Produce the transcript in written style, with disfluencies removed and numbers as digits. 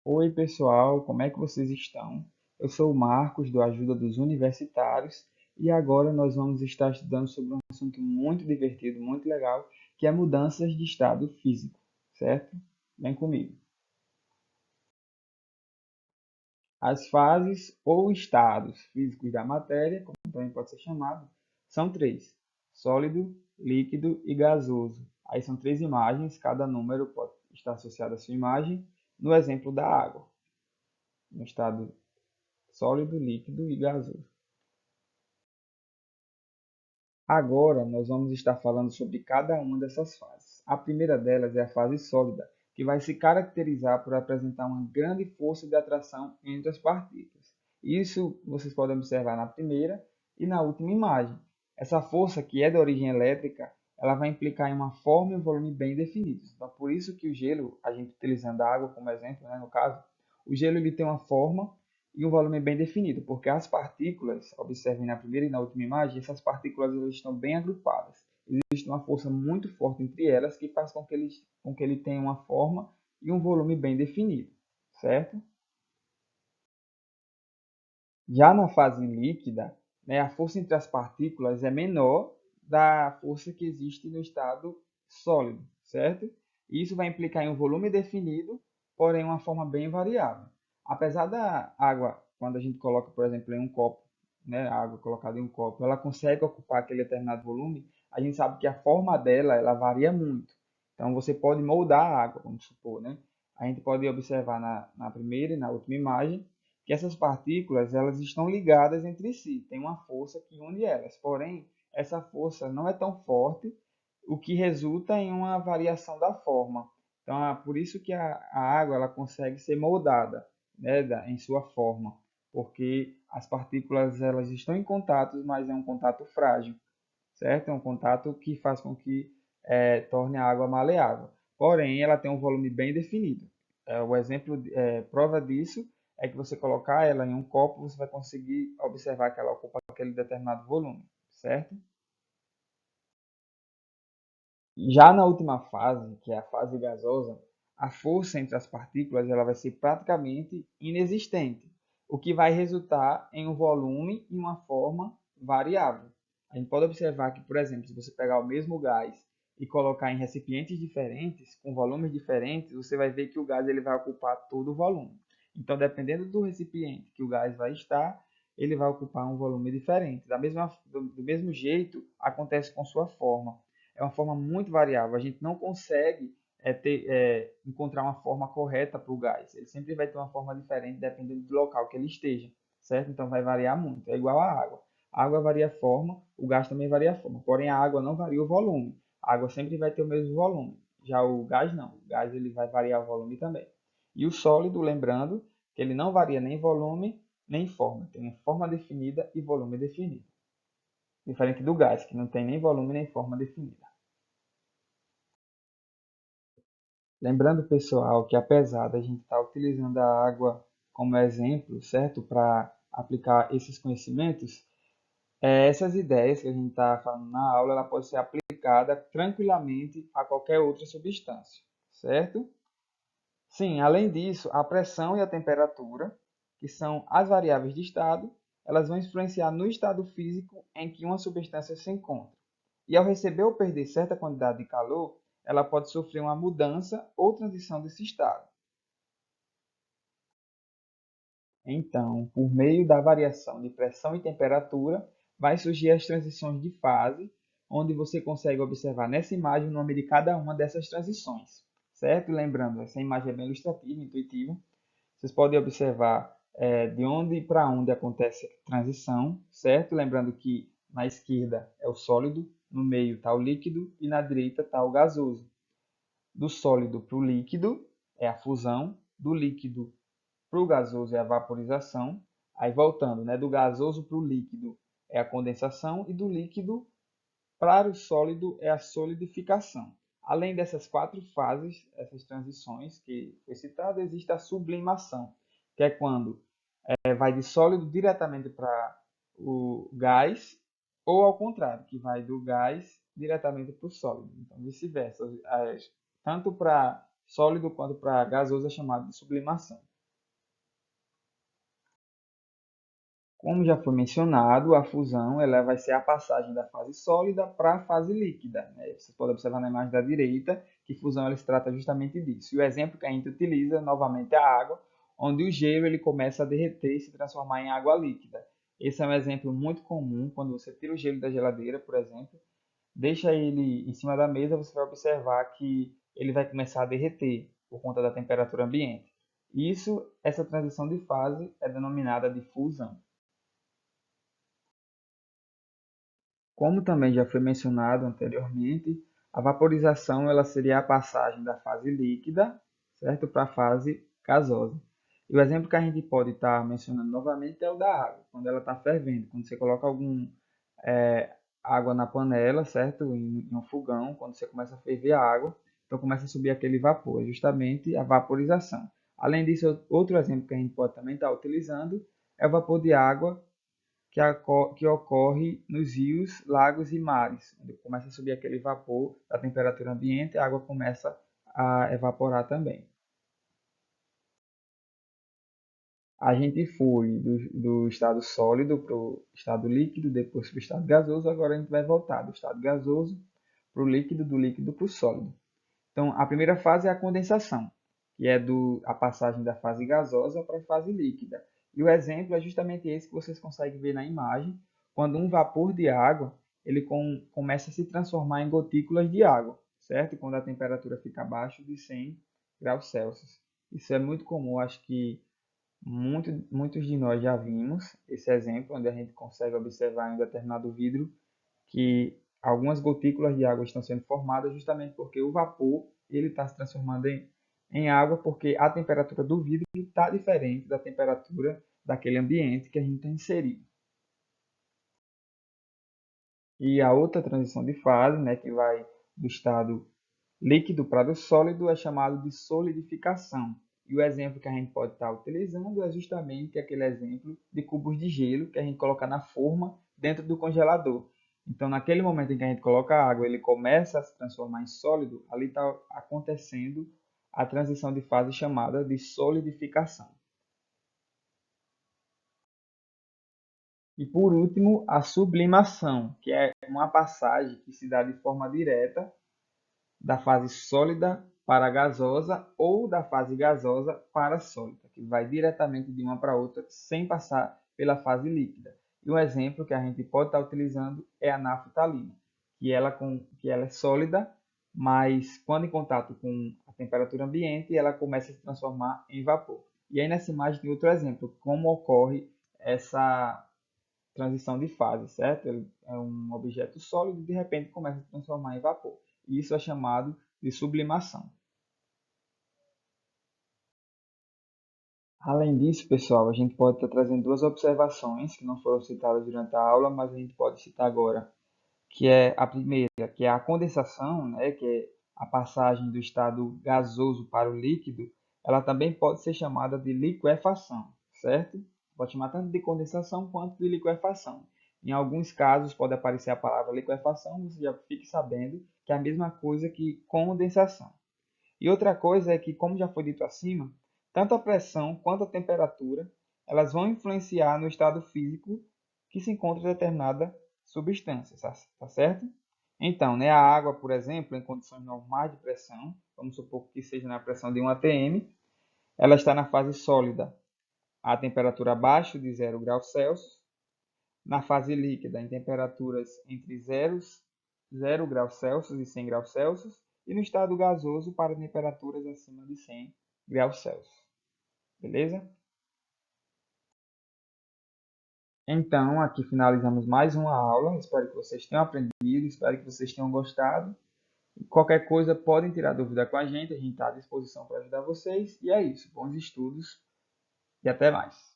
Oi, pessoal, como é que vocês estão? Eu sou o Marcos, do Ajuda dos Universitários, e agora nós vamos estar estudando sobre um assunto muito divertido, muito legal, que é mudanças de estado físico, certo? Vem comigo. As fases ou estados físicos da matéria, como também pode ser chamado, são três: sólido, líquido e gasoso. Aí são três imagens, cada número pode estar associado à sua imagem, no exemplo da água, no estado sólido, líquido e gasoso. Agora nós vamos estar falando sobre cada uma dessas fases. A primeira delas é a fase sólida, que vai se caracterizar por apresentar uma grande força de atração entre as partículas. Isso vocês podem observar na primeira e na última imagem. Essa força, que é de origem elétrica, ela vai implicar em uma forma e um volume bem definidos. Então, por isso que o gelo, a gente utilizando a água como exemplo, né, no caso, o gelo ele tem uma forma e um volume bem definido, porque as partículas, observem na primeira e na última imagem, essas partículas elas estão bem agrupadas. Existe uma força muito forte entre elas que faz com que ele tenha uma forma e um volume bem definido, certo? Já na fase líquida, né, a força entre as partículas é menor da força que existe no estado sólido, certo? E isso vai implicar em um volume definido, porém uma forma bem variável. Apesar da água, quando a gente coloca, por exemplo, em um copo, né, a água colocada em um copo, ela consegue ocupar aquele determinado volume, a gente sabe que a forma dela, ela varia muito. Então você pode moldar a água, vamos supor, né? A gente pode observar na primeira e na última imagem que essas partículas elas estão ligadas entre si, tem uma força que une elas. Porém, essa força não é tão forte, o que resulta em uma variação da forma. Então, é por isso que a água ela consegue ser moldada, né, em sua forma, porque as partículas elas estão em contato, mas é um contato frágil, certo? É um contato que faz com que torne a água maleável. Porém, ela tem um volume bem definido. O exemplo, prova disso é que você colocar ela em um copo, você vai conseguir observar que ela ocupa aquele determinado volume, certo? Já na última fase, que é a fase gasosa, a força entre as partículas ela vai ser praticamente inexistente, o que vai resultar em um volume e uma forma variável. A gente pode observar que, por exemplo, se você pegar o mesmo gás e colocar em recipientes diferentes, com volumes diferentes, você vai ver que o gás ele vai ocupar todo o volume. Então, dependendo do recipiente que o gás vai estar, ele vai ocupar um volume diferente. Do mesmo jeito, acontece com sua forma. É uma forma muito variável. A gente não consegue encontrar uma forma correta para o gás. Ele sempre vai ter uma forma diferente dependendo do local que ele esteja, certo? Então vai variar muito. É igual à água. A água varia a forma, o gás também varia a forma. Porém, a água não varia o volume. A água sempre vai ter o mesmo volume. Já o gás não. O gás ele vai variar o volume também. E o sólido, lembrando que ele não varia nem volume nem forma. Tem forma definida e volume definido. Diferente do gás, que não tem nem volume nem forma definida. Lembrando, pessoal, que apesar da gente estar utilizando a água como exemplo, certo, para aplicar esses conhecimentos, essas ideias que a gente está falando na aula, ela pode ser aplicada tranquilamente a qualquer outra substância, certo? Sim, além disso, a pressão e a temperatura, que são as variáveis de estado, elas vão influenciar no estado físico em que uma substância se encontra. E ao receber ou perder certa quantidade de calor, ela pode sofrer uma mudança ou transição desse estado. Então, por meio da variação de pressão e temperatura, vai surgir as transições de fase, onde você consegue observar nessa imagem o nome de cada uma dessas transições, certo? Lembrando, essa imagem é bem ilustrativa, intuitiva. Vocês podem observar de onde para onde acontece a transição, certo? Lembrando que na esquerda é o sólido, no meio está o líquido e na direita está o gasoso. Do sólido para o líquido é a fusão, do líquido para o gasoso é a vaporização. Aí voltando, né, do gasoso para o líquido é a condensação e do líquido para o sólido é a solidificação. Além dessas quatro fases, essas transições que foi citado, existe a sublimação, que é quando vai de sólido diretamente para o gás, ou ao contrário, que vai do gás diretamente para o sólido. Então, vice-versa. Tanto para sólido quanto para gasoso é chamado de sublimação. Como já foi mencionado, a fusão ela vai ser a passagem da fase sólida para a fase líquida, né? Você pode observar na imagem da direita que fusão ela se trata justamente disso. E o exemplo que a gente utiliza novamente é a água, onde o gelo ele começa a derreter e se transformar em água líquida. Esse é um exemplo muito comum quando você tira o gelo da geladeira, por exemplo, deixa ele em cima da mesa, você vai observar que ele vai começar a derreter por conta da temperatura ambiente. Essa transição de fase é denominada de fusão. Como também já foi mencionado anteriormente, a vaporização ela seria a passagem da fase líquida, certo, para a fase gasosa. E o exemplo que a gente pode estar mencionando novamente é o da água, quando ela está fervendo, quando você coloca água na panela, certo, em um fogão, quando você começa a ferver a água, então começa a subir aquele vapor, é justamente a vaporização. Além disso, outro exemplo que a gente pode também estar utilizando é o vapor de água que ocorre nos rios, lagos e mares, onde começa a subir aquele vapor da temperatura ambiente, a água começa a evaporar também. A gente foi do estado sólido para o estado líquido, depois para o estado gasoso, agora a gente vai voltar do estado gasoso para o líquido, do líquido para o sólido. Então, a primeira fase é a condensação, que é a passagem da fase gasosa para a fase líquida. E o exemplo é justamente esse que vocês conseguem ver na imagem, quando um vapor de água ele começa a se transformar em gotículas de água, certo? Quando a temperatura fica abaixo de 100 graus Celsius. Isso é muito comum, acho que muitos de nós já vimos esse exemplo, onde a gente consegue observar em um determinado vidro que algumas gotículas de água estão sendo formadas justamente porque o vapor ele está se transformando em água, porque a temperatura do vidro está diferente da temperatura daquele ambiente que a gente está inserido. E a outra transição de fase, né, que vai do estado líquido para o sólido, é chamado de solidificação. E o exemplo que a gente pode estar utilizando é justamente aquele exemplo de cubos de gelo que a gente coloca na forma dentro do congelador. Então, naquele momento em que a gente coloca a água, ele começa a se transformar em sólido, ali está acontecendo a transição de fase chamada de solidificação. E por último, a sublimação, que é uma passagem que se dá de forma direta da fase sólida para a gasosa ou da fase gasosa para a sólida, que vai diretamente de uma para outra sem passar pela fase líquida. E um exemplo que a gente pode estar utilizando é a naftalina, que ela é sólida, mas quando em contato com a temperatura ambiente, ela começa a se transformar em vapor. E aí nessa imagem tem outro exemplo, como ocorre essa transição de fase, certo? Ele é um objeto sólido e de repente começa a se transformar em vapor. Isso é chamado de sublimação. Além disso, pessoal, a gente pode estar trazendo duas observações que não foram citadas durante a aula, mas a gente pode citar agora, que é a primeira, que é a condensação, né, que é a passagem do estado gasoso para o líquido, ela também pode ser chamada de liquefação, certo? Pode chamar tanto de condensação quanto de liquefação. Em alguns casos pode aparecer a palavra liquefação, você já fique sabendo que é a mesma coisa que condensação. E outra coisa é que, como já foi dito acima, tanto a pressão quanto a temperatura, elas vão influenciar no estado físico que se encontra determinada substância, tá certo? Então, né, a água, por exemplo, em condições normais de pressão, vamos supor que seja na pressão de 1 atm, ela está na fase sólida, a temperatura abaixo de 0 graus Celsius, na fase líquida, em temperaturas entre 0 graus Celsius e 100 graus Celsius, e no estado gasoso para temperaturas acima de 100 graus Celsius. Beleza? Então, aqui finalizamos mais uma aula. Espero que vocês tenham aprendido, espero que vocês tenham gostado. Qualquer coisa, podem tirar dúvida com a gente está à disposição para ajudar vocês. E é isso. Bons estudos e até mais.